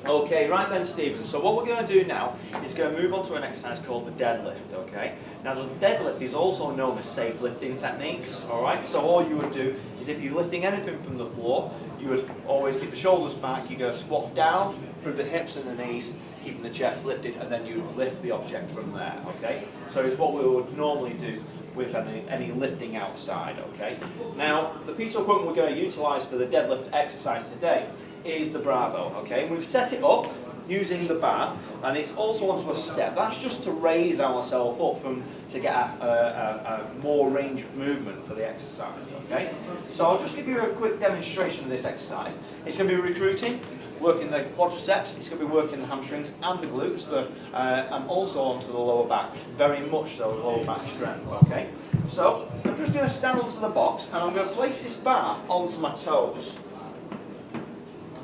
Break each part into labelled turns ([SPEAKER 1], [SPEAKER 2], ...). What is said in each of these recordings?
[SPEAKER 1] Okay, right then, Stephen. So what we're going to do now is going to move on to an exercise called the deadlift, okay? Now the deadlift is also known as safe lifting techniques, alright? So all you would do is if you're lifting anything from the floor, you would always keep the shoulders back, you go squat down through the hips and the knees, keeping the chest lifted, and then you lift the object from there, okay? So it's what we would normally do with any lifting outside, okay? Now, the piece of equipment we're going to utilise for the deadlift exercise today is the Bravo, okay? And we've set it up using the bar, and it's also onto a step. That's just to raise ourselves up to get a more range of movement for the exercise, okay? So I'll just give you a quick demonstration of this exercise. It's going to be recruiting, working the quadraceps, it's going to be working the hamstrings and the glutes, and also onto the lower back, very much so lower back strength, okay? So I'm just going to stand onto the box and I'm going to place this bar onto my toes.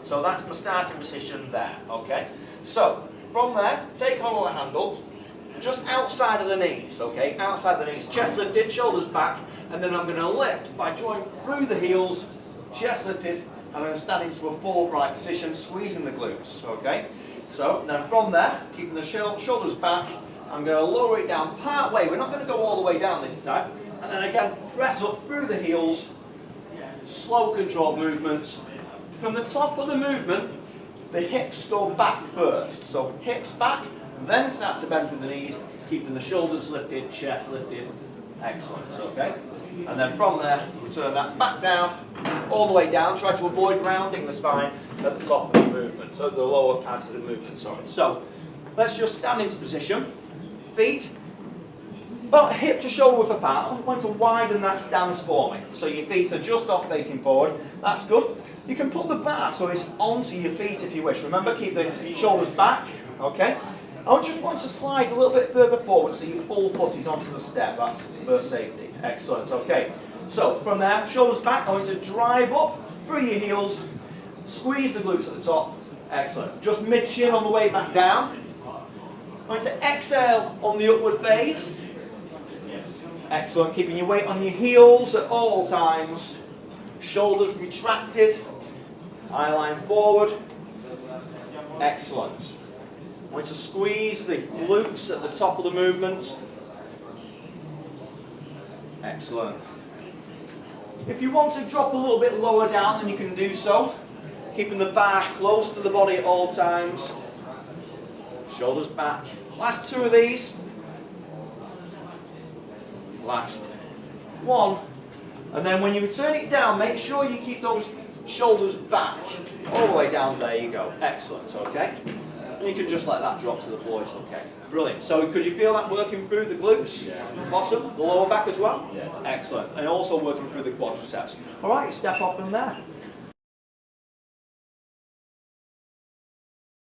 [SPEAKER 1] So that's my starting position there, okay? So from there, take hold of the handles, just outside of the knees, okay? Outside the knees, chest lifted, shoulders back, and then I'm going to lift by drawing through the heels, chest lifted, and then stand into a full upright position, squeezing the glutes, okay? So then from there, keeping the shoulders back, I'm going to lower it down part way. We're not going to go all the way down this time. And then again, press up through the heels, slow controlled movements. From the top of the movement, the hips go back first. So hips back, then start to bend through the knees, keeping the shoulders lifted, chest lifted. Excellent, okay? And then from there, we turn that back down, all the way down. Try to avoid rounding the spine at the top of the movement, so the lower parts of the movement, sorry. So, let's just stand into position. Feet about hip to shoulder width apart. I want to widen that stance for me. So your feet are just off facing forward. That's good. You can put the bar so it's onto your feet if you wish. Remember, keep the shoulders back, okay? I just want to slide a little bit further forward so your full foot is onto the step. That's for safety. Excellent, okay. So from there, shoulders back, I want to drive up through your heels, squeeze the glutes at the top. Excellent. Just mid-shin on the way back down. I'm going to exhale on the upward phase. Excellent. Keeping your weight on your heels at all times. Shoulders retracted. Eye line forward. Excellent. I'm going to squeeze the glutes at the top of the movement. Excellent. If you want to drop a little bit lower down, then you can do so. Keeping the bar close to the body at all times. Shoulders back. Last two of these. Last one. And then when you turn it down, make sure you keep those shoulders back. All the way down, there you go. Excellent, okay? And you can just let that drop to the floor, it's okay. Brilliant. So could you feel that working through the glutes? Yeah. Bottom, the lower back as well? Yeah. Excellent. And also working through the quadriceps. Alright, step off from there.